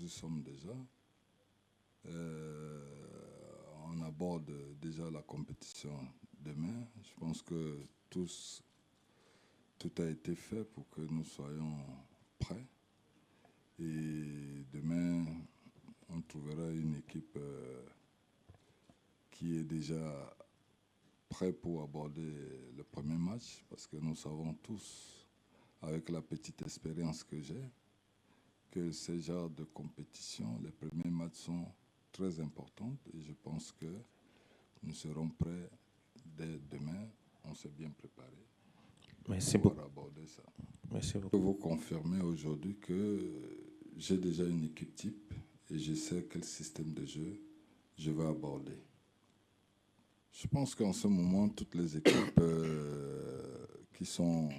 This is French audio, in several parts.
nous sommes déjà. On aborde déjà la compétition demain. Je pense que tout a été fait pour que nous soyons prêts. Et demain, on trouvera une équipe qui est déjà prête pour aborder le premier match, parce que nous savons tous, avec la petite expérience que j'ai, que ce genre de compétition, les premiers matchs sont très importants et je pense que nous serons prêts dès demain. On s'est bien préparé. Merci pour beaucoup. aborder ça. Merci Je beaucoup. peux vous confirmer aujourd'hui que j'ai déjà une équipe type et je sais quel système de jeu je vais aborder. Je pense qu'en ce moment, toutes les équipes qui sont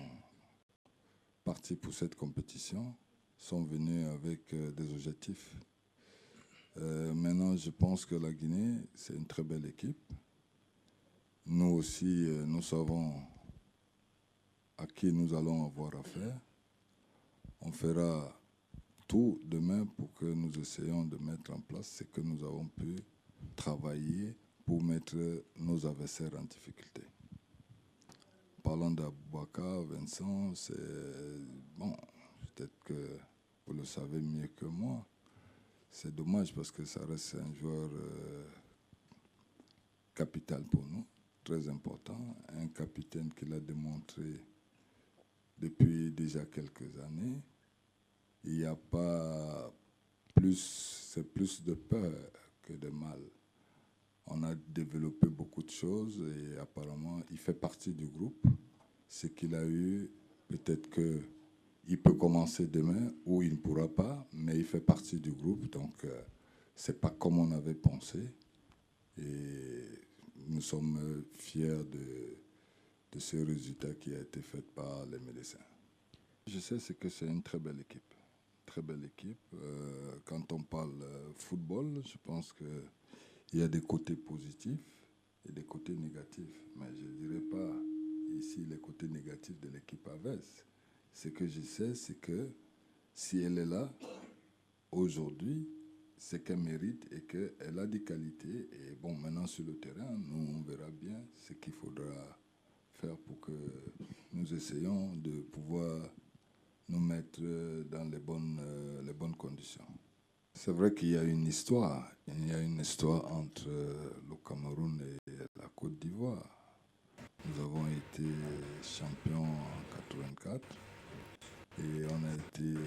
parties pour cette compétition sont venues avec des objectifs. Maintenant, je pense que la Guinée, c'est une très belle équipe. Nous aussi, nous savons à qui nous allons avoir affaire. On fera tout demain pour que nous essayions de mettre en place ce que nous avons pu travailler pour mettre nos adversaires en difficulté. Parlant d'Aboubacar, Vincent, c'est bon, peut-être que vous le savez mieux que moi. C'est dommage parce que ça reste un joueur capital pour nous, très important, un capitaine qui l'a démontré depuis déjà quelques années. Il n'y a pas plus, c'est plus de peur que de mal. On a développé beaucoup de choses et apparemment, il fait partie du groupe. Ce qu'il a eu, peut-être qu'il peut commencer demain ou il ne pourra pas, mais il fait partie du groupe. Donc, ce n'est pas comme on avait pensé. Et nous sommes fiers de ce résultat qui a été fait par les médecins. Je sais que c'est une très belle équipe. Très belle équipe. Quand on parle football, je pense qu'il y a des côtés positifs et des côtés négatifs. Mais je ne dirais pas ici les côtés négatifs de l'équipe AVES. Ce que je sais, c'est que si elle est là aujourd'hui, c'est qu'elle mérite et qu'elle a des qualités. Et bon, maintenant sur le terrain, nous on verra bien ce qu'il faudra faire pour que nous essayions de pouvoir nous mettre dans les bonnes conditions. C'est vrai qu'il y a une histoire. Il y a une histoire entre le Cameroun et la Côte d'Ivoire. Nous avons été champions en 84 et on a été...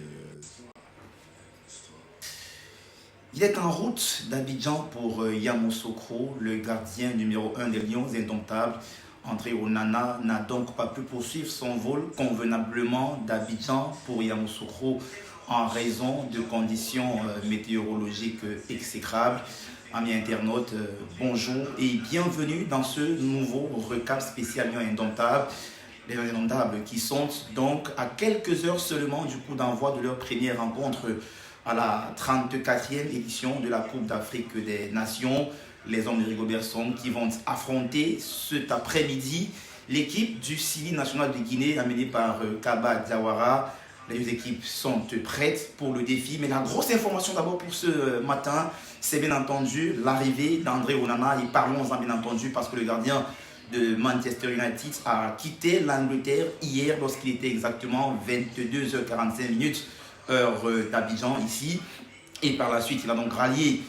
Il est en route d'Abidjan pour Yamoussoukro, le gardien numéro 1 des Lions indomptables. André Onana n'a donc pas pu poursuivre son vol convenablement d'Abidjan pour Yamoussoukro en raison de conditions météorologiques exécrables. Amis internautes, bonjour et bienvenue dans ce nouveau recap spécial Lions indomptables. Les Lions indomptables qui sont donc à quelques heures seulement du coup d'envoi de leur première rencontre à la 34e édition de la Coupe d'Afrique des Nations. Les hommes de Rigobert Song qui vont affronter cet après-midi l'équipe du Sili national de Guinée amenée par Kaba Diawara. Les deux équipes sont prêtes pour le défi. Mais la grosse information d'abord pour ce matin, c'est bien entendu l'arrivée d'André Onana. Et parlons-en bien entendu parce que le gardien de Manchester United a quitté l'Angleterre hier lorsqu'il était exactement 22h45 heure d'Abidjan ici. Et par la suite, il a donc rallié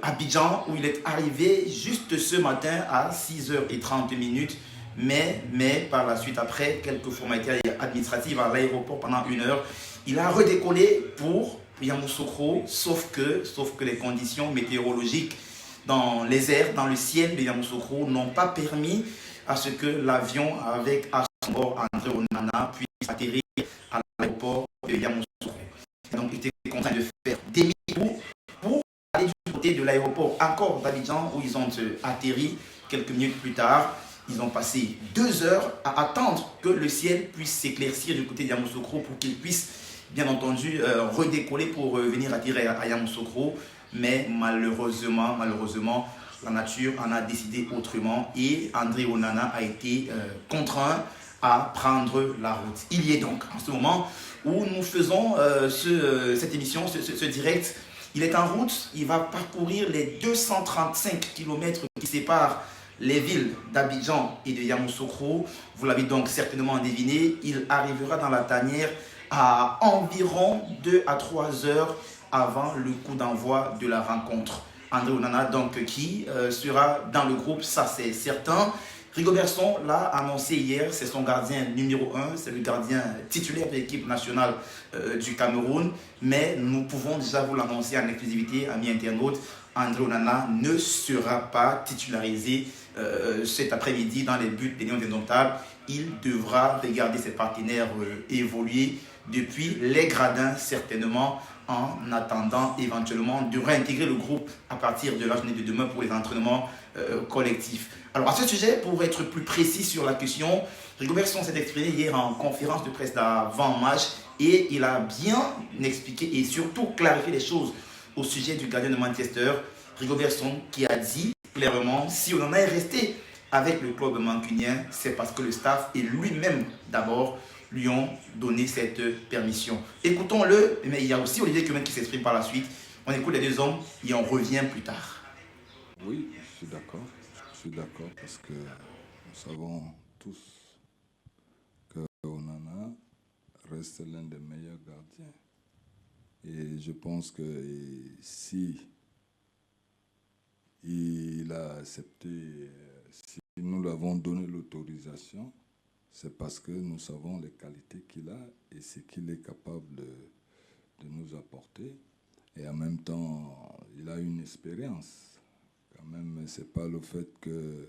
Abidjan où il est arrivé juste ce matin à 6h30. Mais par la suite, après quelques formalités administratives à l'aéroport pendant 1 heure, il a redécollé pour Yamoussoukro, sauf que les conditions météorologiques dans les airs, dans le ciel de Yamoussoukro n'ont pas permis à ce que l'avion avec à son bord André Onana puisse atterrir à l'aéroport de Yamoussoukro. Donc il était contraint de faire demi-tour pour aller du côté de l'aéroport encore d'Abidjan où ils ont atterri quelques minutes plus tard. Ils ont passé 2 heures à attendre que le ciel puisse s'éclaircir du côté de Yamoussoukro pour qu'ils puissent bien entendu redécoller pour venir atterrir à Yamoussoukro. Mais malheureusement, la nature en a décidé autrement et André Onana a été contraint à prendre la route. Il y est donc en ce moment où nous faisons cette émission, ce direct. Il est en route, il va parcourir les 235 km qui séparent les villes d'Abidjan et de Yamoussoukro. Vous l'avez donc certainement deviné, il arrivera dans la tanière à environ 2 à 3 heures avant le coup d'envoi de la rencontre. André Onana, donc, qui sera dans le groupe, ça c'est certain. Rigobertson l'a annoncé hier, c'est son gardien numéro 1, c'est le gardien titulaire de l'équipe nationale du Cameroun. Mais nous pouvons déjà vous l'annoncer en exclusivité, amis internautes, André Onana ne sera pas titularisé cet après-midi dans les buts des Lions indomptables. Il devra regarder ses partenaires évoluer depuis les gradins, certainement, en attendant éventuellement de réintégrer le groupe à partir de la journée de demain pour les entraînements collectifs. Alors à ce sujet, pour être plus précis sur la question, Rigobertson s'est exprimé hier en conférence de presse d'avant-match et il a bien expliqué et surtout clarifié les choses au sujet du gardien de Manchester, Rigobertson, qui a dit clairement, si on en est resté avec le club mancunien, c'est parce que le staff et lui-même d'abord lui ont donné cette permission. Écoutons-le, mais il y a aussi Olivier Kemen qui s'exprime par la suite. On écoute les deux hommes et on revient plus tard. Oui, je suis d'accord. Je suis d'accord parce que nous savons tous que Onana reste l'un des meilleurs gardiens. Et je pense que si il a accepté, si nous lui avons donné l'autorisation, c'est parce que nous savons les qualités qu'il a et ce qu'il est capable de nous apporter. Et en même temps, il a une expérience. Quand même, c'est pas le fait que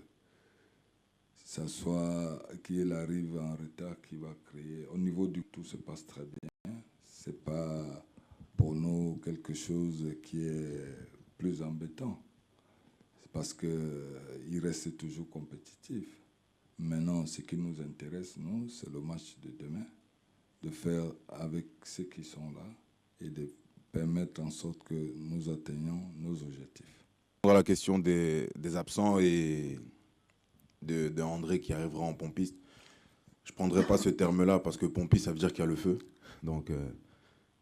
ça soit qu'il arrive en retard qui va créer. Au niveau du tout se passe très bien. C'est pas pour nous quelque chose qui est plus embêtant. C'est parce qu'il reste toujours compétitif. Maintenant, ce qui nous intéresse, nous, c'est le match de demain, de faire avec ceux qui sont là et de permettre en sorte que nous atteignions nos objectifs. La question des absents et de André qui arrivera en pompiste, je ne prendrai pas ce terme-là parce que pompiste, ça veut dire qu'il y a le feu. Donc,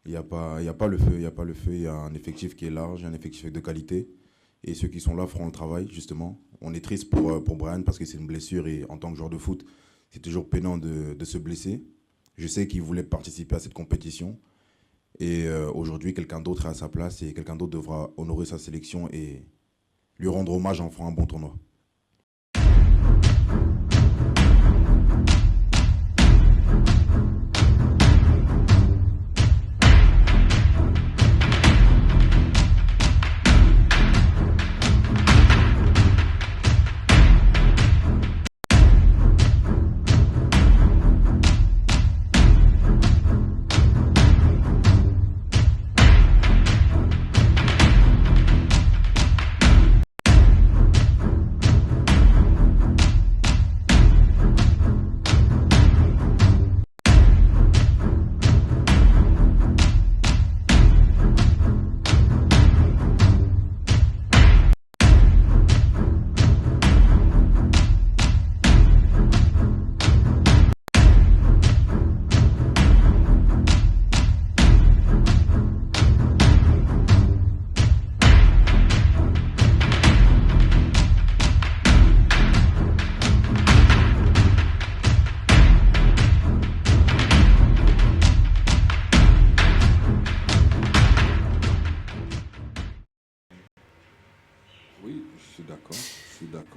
il n'y a pas le feu, il n'y a pas le feu, il y a un effectif qui est large, un effectif de qualité. Et ceux qui sont là feront le travail, justement. On est triste pour Brian parce que c'est une blessure et en tant que joueur de foot, c'est toujours peinant de se blesser. Je sais qu'il voulait participer à cette compétition. Et aujourd'hui, quelqu'un d'autre est à sa place et quelqu'un d'autre devra honorer sa sélection et lui rendre hommage en faisant un bon tournoi.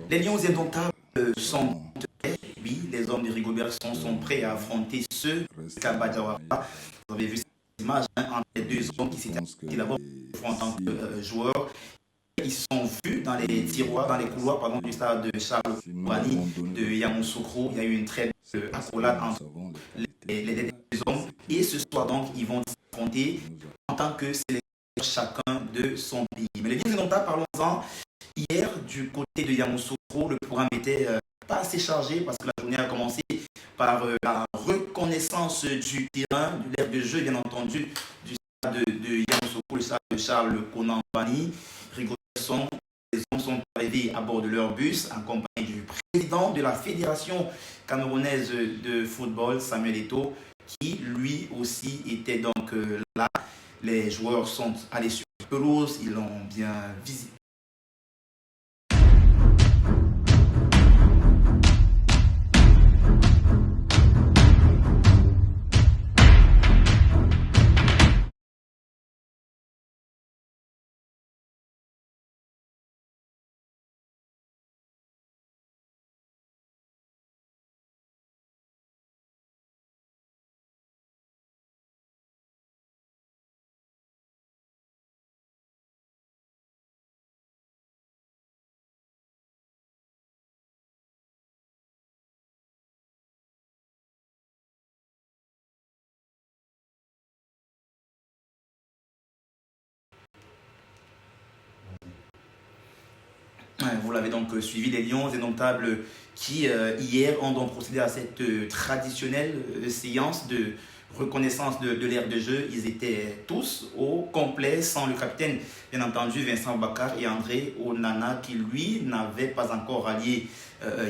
Les Lions indomptables sont prêts. Oui, les hommes de Rigobertson sont prêts à affronter ceux de Kabadjawara. Vous avez vu cette image entre les deux hommes qui s'étaient d'abord en tant que joueurs. Ils sont vus dans les tiroirs, dans les couloirs du stade de Charles Kourani de Yamoussoukro. Il y a eu une très belle accolade entre les deux hommes. Et ce soir, donc, ils vont s'affronter en tant que sélectionneurs chacun de son pays. Mais les Lions indomptables, parlons-en. Hier, du côté de Yamoussoukro, le programme n'était pas assez chargé parce que la journée a commencé par la reconnaissance du terrain, de l'aire de jeu, bien entendu, du stade de Yamoussoukro, le stade de Charles Konan Bani. Rigobertson hommes sont arrivés à bord de leur bus, accompagnés du président de la Fédération camerounaise de football, Samuel Eto'o, qui lui aussi était donc là. Les joueurs sont allés sur la pelouse, ils l'ont bien visité. Vous l'avez donc suivi, les Lions indomptables qui, hier, ont donc procédé à cette traditionnelle séance de reconnaissance de l'ère de jeu. Ils étaient tous au complet, sans le capitaine, bien entendu, Vincent Bakar et André Onana, qui, lui, n'avait pas encore rallié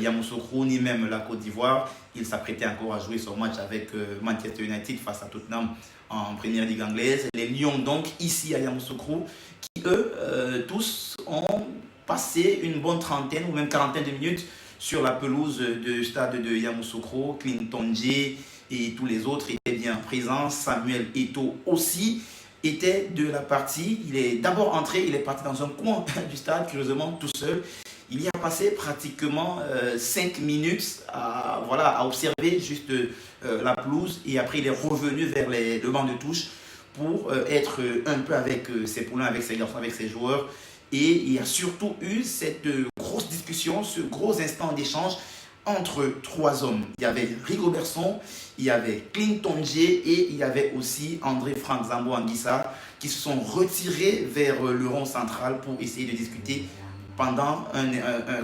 Yamoussoukro, ni même la Côte d'Ivoire. Il s'apprêtait encore à jouer son match avec Manchester United face à Tottenham en première ligue anglaise. Les Lions, donc, ici à Yamoussoukro, qui, eux, tous ont passé une bonne trentaine ou même quarantaine de minutes sur la pelouse du stade de Yamoussoukro. Clinton J et tous les autres étaient bien présents. Samuel Eto'o aussi était de la partie. Il est d'abord entré, il est parti dans un coin du stade, curieusement tout seul. Il y a passé pratiquement 5 minutes à observer juste la pelouse, et après il est revenu vers le banc de touche pour être un peu avec ses poulains, avec ses garçons, avec ses joueurs. Et il y a surtout eu cette grosse discussion, ce gros instant d'échange entre trois hommes. Il y avait Rigobertson, il y avait Clinton J et il y avait aussi André-Franck Zambo-Anguissa qui se sont retirés vers le rond central pour essayer de discuter pendant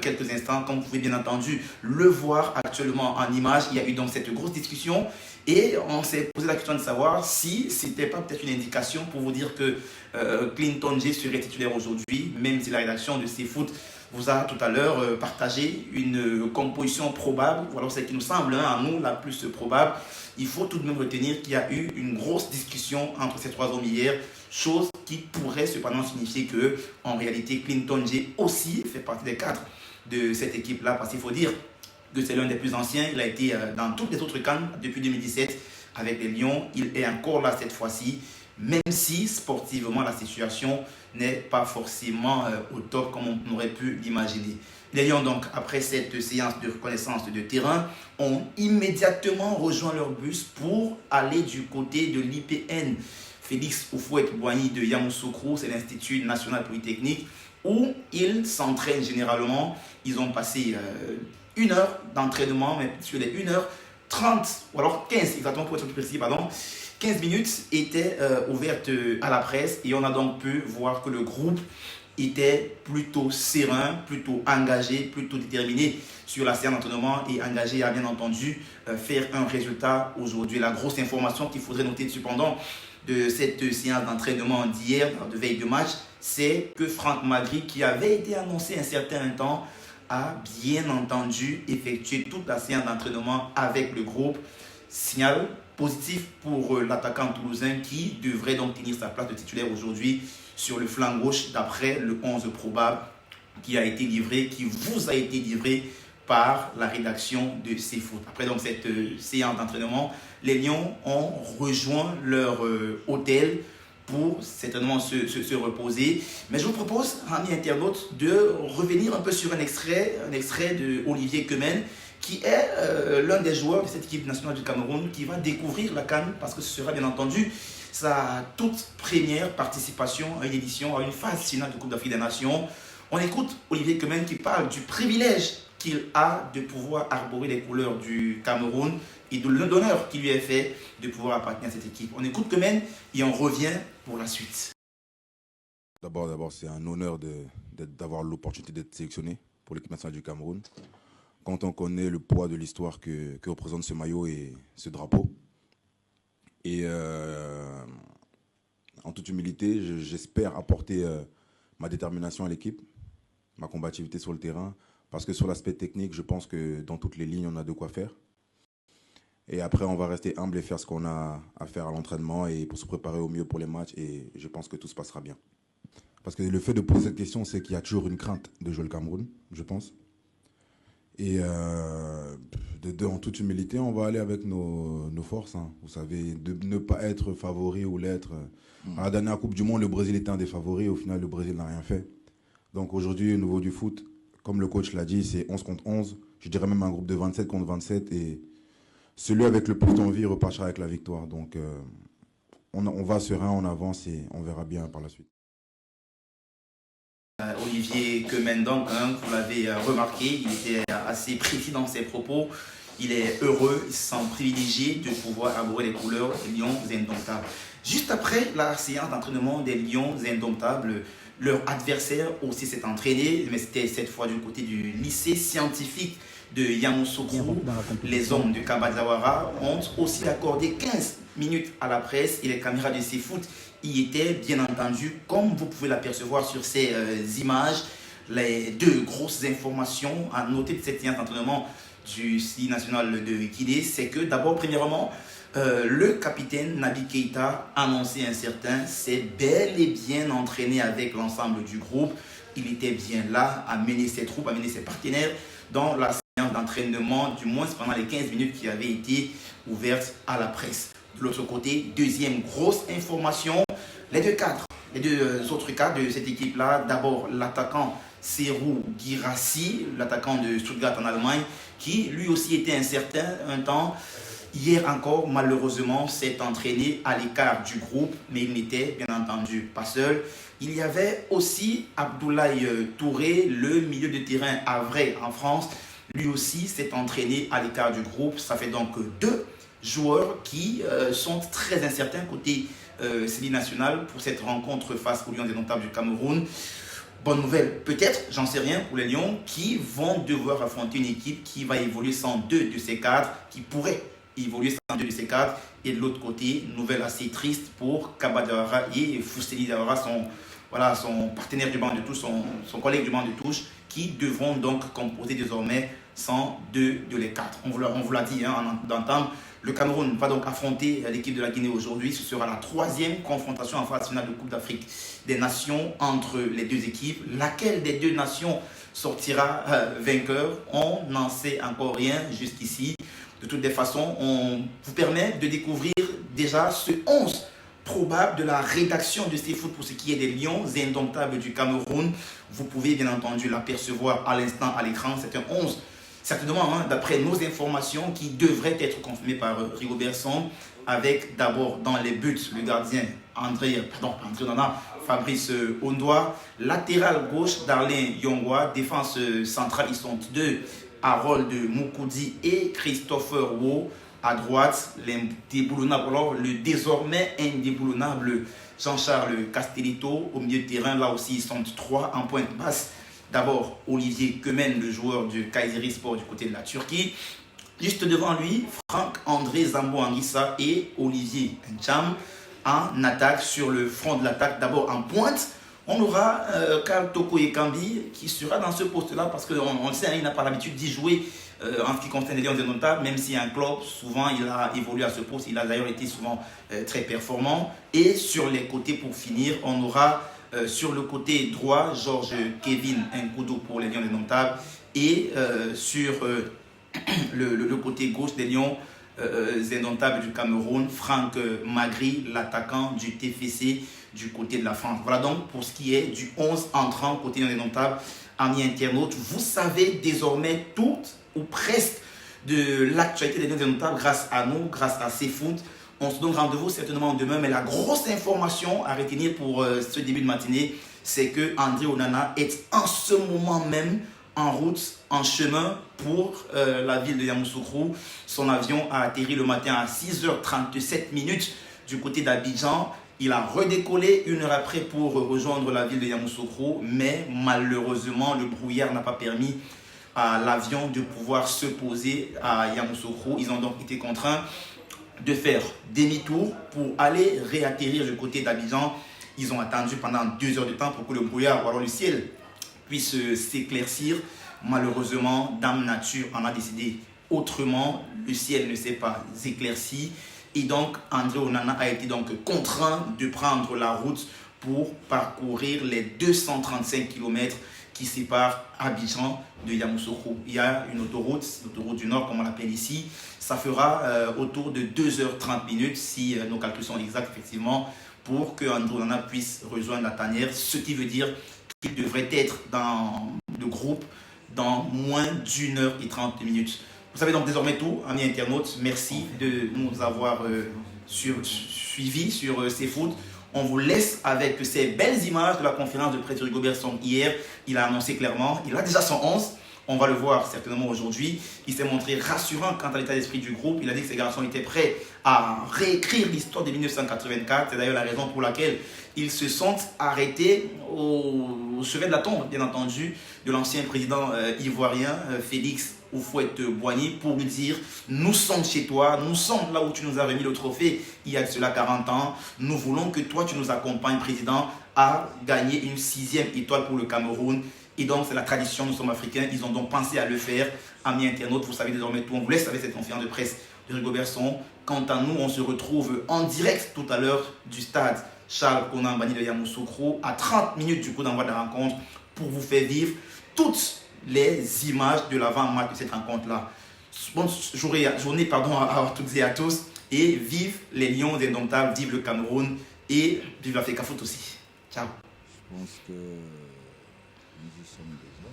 quelques instants. Comme vous pouvez bien entendu le voir actuellement en image, il y a eu donc cette grosse discussion et on s'est posé la question de savoir si c'était pas peut-être une indication pour vous dire que Clinton J serait titulaire aujourd'hui, même si la rédaction de CFoot vous a tout à l'heure partagé une composition probable, ou alors celle qui nous semble à nous la plus probable. Il faut tout de même retenir qu'il y a eu une grosse discussion entre ces trois hommes hier, chose qui pourrait cependant signifier que en réalité Clinton J aussi fait partie des cadres de cette équipe-là, parce qu'il faut dire que c'est l'un des plus anciens. Il a été dans toutes les autres CAN depuis 2017 avec les Lions. Il est encore là cette fois-ci, même si sportivement la situation n'est pas forcément au top comme on aurait pu l'imaginer. Les Lions, donc, après cette séance de reconnaissance de terrain, ont immédiatement rejoint leur bus pour aller du côté de l'IPN Félix Houphouët-Boigny de Yamoussoukro, c'est l'Institut National Polytechnique, où ils s'entraînent généralement. Ils ont passé 1 heure d'entraînement, mais sur les 1h30, ou alors 15, exactement pour être plus précis, 15 minutes étaient ouvertes à la presse, et on a donc pu voir que le groupe était plutôt serein, plutôt engagé, plutôt déterminé sur la séance d'entraînement et engagé à bien entendu faire un résultat aujourd'hui. La grosse information qu'il faudrait noter cependant de cette séance d'entraînement d'hier, de veille de match, c'est que Franck Magri, qui avait été annoncé un certain temps, a bien entendu effectué toute la séance d'entraînement avec le groupe. Signal positif pour l'attaquant toulousain qui devrait donc tenir sa place de titulaire aujourd'hui sur le flanc gauche d'après le 11 probable qui a été livré, qui vous a été livré par la rédaction de CFoot. Après donc cette séance d'entraînement, les Lions ont rejoint leur hôtel pour certainement se reposer. Mais je vous propose, amis internautes, de revenir un peu sur un extrait de Olivier Kemen, qui est l'un des joueurs de cette équipe nationale du Cameroun qui va découvrir la CAN, parce que ce sera bien entendu sa toute première participation à une édition, à une phase finale de Coupe d'Afrique des Nations. On écoute Olivier Kemen qui parle du privilège qu'il a de pouvoir arborer les couleurs du Cameroun et de l'honneur qui lui est fait de pouvoir appartenir à cette équipe. On écoute Kemen et on revient pour la suite. D'abord, c'est un honneur d'avoir l'opportunité d'être sélectionné pour l'équipe nationale du Cameroun. Quand on connaît le poids de l'histoire que représente ce maillot et ce drapeau. Et en toute humilité, j'espère apporter ma détermination à l'équipe ma combativité sur le terrain. Parce que sur l'aspect technique, je pense que dans toutes les lignes, on a de quoi faire. Et après, on va rester humble et faire ce qu'on a à faire à l'entraînement et pour se préparer au mieux pour les matchs. Et je pense que tout se passera bien. Parce que le fait de poser cette question, c'est qu'il y a toujours une crainte de jouer le Cameroun, je pense. Et en toute humilité, on va aller avec nos forces. Hein. Vous savez, de ne pas être favori ou l'être. À la dernière Coupe du Monde, le Brésil était un des favoris. Au final, le Brésil n'a rien fait. Donc aujourd'hui, au niveau du foot, comme le coach l'a dit, c'est 11 contre 11. Je dirais même un groupe de 27 contre 27. Et celui avec le plus d'envie repartira avec la victoire. Donc on va serein, on avance et on verra bien par la suite. Olivier Kemen, donc, hein, vous l'avez remarqué, il était assez précis dans ses propos. Il est heureux, il se sent privilégié de pouvoir arborer les couleurs des Lions indomptables. Juste après la séance d'entraînement des Lions indomptables, leur adversaire aussi s'est entraîné, mais c'était cette fois du côté du lycée scientifique de Yamoussoukro. Les hommes de Kabadzawara ont aussi accordé 15 minutes à la presse et les caméras de CFoot y étaient, bien entendu, comme vous pouvez l'apercevoir sur ces images. Les deux grosses informations à noter de cette séance d'entraînement du CI national de Guinée, c'est que d'abord, premièrement, le capitaine Naby Keïta, annoncé incertain, s'est bel et bien entraîné avec l'ensemble du groupe. Il était bien là à mener ses troupes, à mener ses partenaires dans la séance d'entraînement, du moins pendant les 15 minutes qui avaient été ouvertes à la presse. De l'autre côté, deuxième grosse information, les deux autres cadres de cette équipe-là. D'abord, l'attaquant Serhou Guirassy, l'attaquant de Stuttgart en Allemagne, qui lui aussi était incertain un temps. Hier encore, malheureusement, s'est entraîné à l'écart du groupe, mais il n'était bien entendu pas seul. Il y avait aussi Abdoulaye Touré, le milieu de terrain havrais en France. Lui aussi s'est entraîné à l'écart du groupe. Ça fait donc deux joueurs qui sont très incertains côté CI national pour cette rencontre face aux Lions indomptables du Cameroun. Bonne nouvelle, peut-être, j'en sais rien, pour les Lions qui vont devoir affronter une équipe qui va évoluer sans deux de ces cadres, qui pourrait évoluer sans deux de ces cadres. Et de l'autre côté, nouvelle assez triste pour Kaba Diawara et Fousseli Diawara, son partenaire du banc de touche, son collègue du banc de touche, qui devront donc composer désormais sans deux de les quatre. On vous l'a dit d'entendre. Le Cameroun va donc affronter l'équipe de la Guinée aujourd'hui. Ce sera la troisième confrontation en phase finale de Coupe d'Afrique des Nations entre les deux équipes. Laquelle des deux nations sortira vainqueur? On n'en sait encore rien jusqu'ici. De toutes les façons, on vous permet de découvrir déjà ce 11 probable de la rédaction de CFoot pour ce qui est des Lions indomptables du Cameroun. Vous pouvez bien entendu l'apercevoir à l'instant à l'écran. C'est un 11. Certainement, d'après nos informations, qui devraient être confirmées par Rigobert Song, avec d'abord dans les buts le gardien André Onana, Fabrice Ondoa, latéral gauche Darlin Yongwa, défense centrale, ils sont deux, Harold Moukoudi et Christopher Wo. À droite, le désormais indéboulonnable Jean-Charles Castellito. Au milieu de terrain, là aussi, ils sont trois en pointe basse. D'abord, Olivier Kemen, le joueur du Kayserispor du côté de la Turquie. Juste devant lui, Franck-André Zambo-Anguissa et Olivier Ncham en attaque sur le front de l'attaque. D'abord en pointe, on aura Karl Toko Ekambi qui sera dans ce poste-là parce qu'on le sait, il n'a pas l'habitude d'y jouer en ce qui concerne les Lions indomptables, même si un club, souvent il a évolué à ce poste, il a d'ailleurs été souvent très performant. Et sur les côtés, pour finir, on aura sur le côté droit, Georges Kevin Nkoudou pour les Lions indomptables. Et sur le côté gauche des Lions indomptables du Cameroun, Franck Magri, l'attaquant du TFC du côté de la France. Voilà donc pour ce qui est du 11 entrant côté Lions indomptables. Amis internautes, vous savez désormais tout ou presque de l'actualité des Lions indomptables grâce à nous, grâce à CFoot. On se donne rendez-vous certainement demain, mais la grosse information à retenir pour ce début de matinée, c'est que André Onana est en ce moment même en route, en chemin pour la ville de Yamoussoukro. Son avion a atterri le matin à 6h37 du côté d'Abidjan. Il a redécollé une heure après pour rejoindre la ville de Yamoussoukro, mais malheureusement, le brouillard n'a pas permis à l'avion de pouvoir se poser à Yamoussoukro. Ils ont donc été contraints de faire demi-tour pour aller réatterrir du côté d'Abidjan. Ils ont attendu pendant 2 heures de temps pour que le brouillard, ou alors le ciel, puisse s'éclaircir. Malheureusement, Dame Nature en a décidé autrement. Le ciel ne s'est pas éclairci. Et donc, André Onana a été donc contraint de prendre la route pour parcourir les 235 km qui séparent Abidjan de Yamoussoukro. Il y a une autoroute du Nord, comme on l'appelle ici. Ça fera autour de 2h30 si nos calculs sont exacts, effectivement, pour que André Onana puisse rejoindre la tanière, ce qui veut dire qu'il devrait être dans le groupe dans moins d'1h30. Vous savez donc désormais tout, amis internautes. Merci de nous avoir suivis sur CFoot. On vous laisse avec ces belles images de la conférence de presse de Rigobert Song hier. Il a annoncé clairement, il a déjà son 11. On va le voir certainement aujourd'hui. Il s'est montré rassurant quant à l'état d'esprit du groupe. Il a dit que ces garçons étaient prêts à réécrire l'histoire de 1984. C'est d'ailleurs la raison pour laquelle ils se sont arrêtés au chevet de la tombe, bien entendu, de l'ancien président ivoirien Félix Houphouët-Boigny pour lui dire « Nous sommes chez toi, nous sommes là où tu nous as remis le trophée il y a de cela 40 ans. Nous voulons que toi, tu nous accompagnes, président, à gagner une 6e étoile pour le Cameroun. » Et donc, c'est la tradition, nous sommes africains. Ils ont donc pensé à le faire. Amis internautes, vous savez désormais tout. On vous laisse avec cette conférence de presse de Rigobert Song. Quant à nous, on se retrouve en direct tout à l'heure du stade Charles Konan Banny de Yamoussoukro, à 30 minutes du coup d'envoi de la rencontre, pour vous faire vivre toutes les images de l'avant-match de cette rencontre-là. Bonne journée à toutes et à tous. Et vive les Lions indomptables, vive le Cameroun et vive l'Africa Foot aussi. Ciao. Je pense que nous y sommes déjà.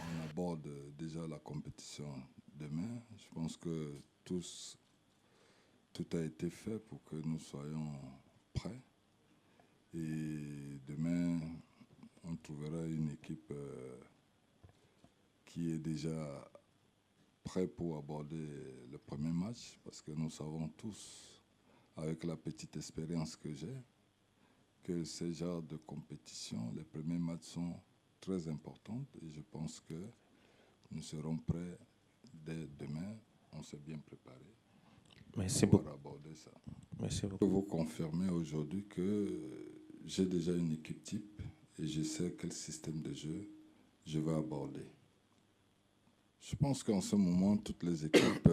On aborde déjà la compétition demain. Je pense que tout a été fait pour que nous soyons prêts. Et demain, on trouvera une équipe qui est déjà prête pour aborder le premier match, parce que nous savons tous, avec la petite expérience que j'ai, que ce genre de compétition, les premiers matchs sont très importants, et je pense que nous serons prêts dès demain. On s'est bien préparé. Merci beaucoup. Aborder ça. Merci beaucoup. Je peux vous confirmer aujourd'hui que j'ai déjà une équipe type et je sais quel système de jeu je vais aborder. Je pense qu'en ce moment, toutes les équipes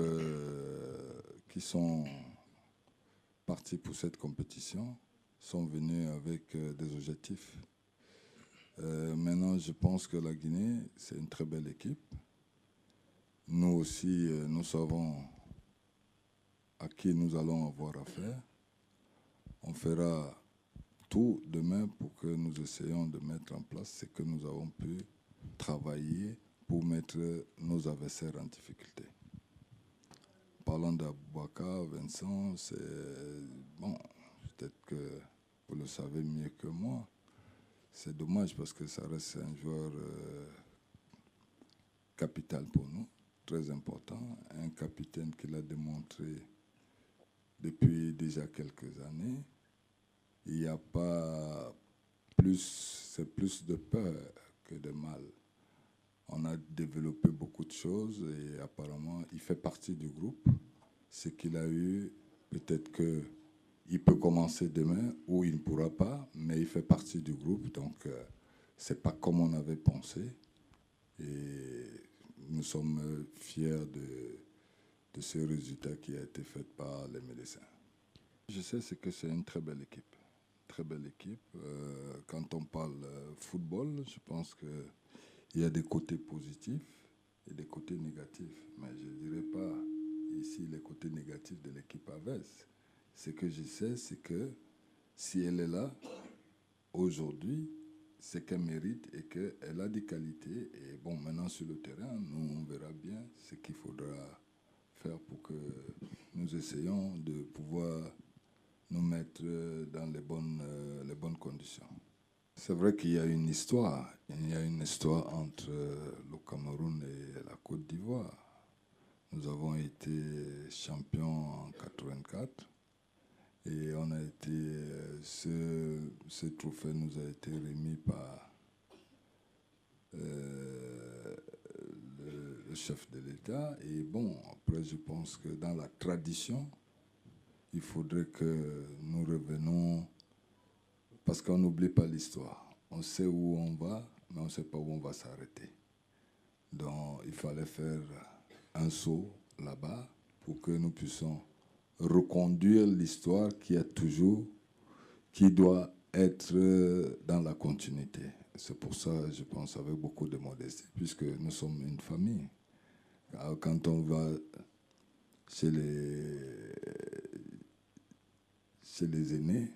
qui sont parties pour cette compétition sont venues avec des objectifs. Maintenant, je pense que la Guinée, c'est une très belle équipe. Nous aussi, nous savons à qui nous allons avoir affaire. On fera tout demain pour que nous essayions de mettre en place ce que nous avons pu travailler pour mettre nos adversaires en difficulté. Parlant d'Aboubacar, Vincent, c'est bon, peut-être que vous le savez mieux que moi. C'est dommage parce que ça reste un joueur capital pour nous, très important, un capitaine qui l'a démontré depuis déjà quelques années. Il n'y a pas plus, c'est plus de peur que de mal. On a développé beaucoup de choses et apparemment, il fait partie du groupe. Ce qu'il a eu, peut-être qu'il peut commencer demain ou il ne pourra pas, mais il fait partie du groupe. Donc, ce n'est pas comme on avait pensé. Et nous sommes fiers de ce résultat qui a été fait par les médecins. Je sais que c'est une très belle équipe. Très belle équipe. Quand on parle football, je pense qu'il y a des côtés positifs et des côtés négatifs. Mais je ne dirais pas ici les côtés négatifs de l'équipe AVES. Ce que je sais, c'est que si elle est là aujourd'hui, c'est qu'elle mérite et qu'elle a des qualités. Et bon, maintenant sur le terrain, nous on verra bien ce qu'il faudra faire pour que nous essayions de pouvoir nous mettre dans les bonnes conditions. C'est vrai qu'il y a une histoire. Il y a une histoire entre le Cameroun et la Côte d'Ivoire. Nous avons été champions en 84 et on a été, ce trophée nous a été remis par le chef de l'État. Et bon, après je pense que dans la tradition, il faudrait que nous revenions, parce qu'on n'oublie pas l'histoire. on sait où on va, mais on ne sait pas où on va s'arrêter. Donc, il fallait faire un saut là-bas pour que nous puissions reconduire l'histoire qui doit être dans la continuité. C'est pour ça, je pense, avec beaucoup de modestie, puisque nous sommes une famille. Alors, quand on va chez les aînés,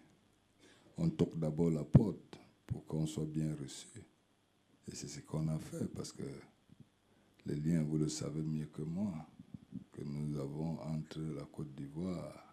on toque d'abord la porte pour qu'on soit bien reçu. Et c'est ce qu'on a fait, parce que les liens, vous le savez mieux que moi, que nous avons entre la Côte d'Ivoire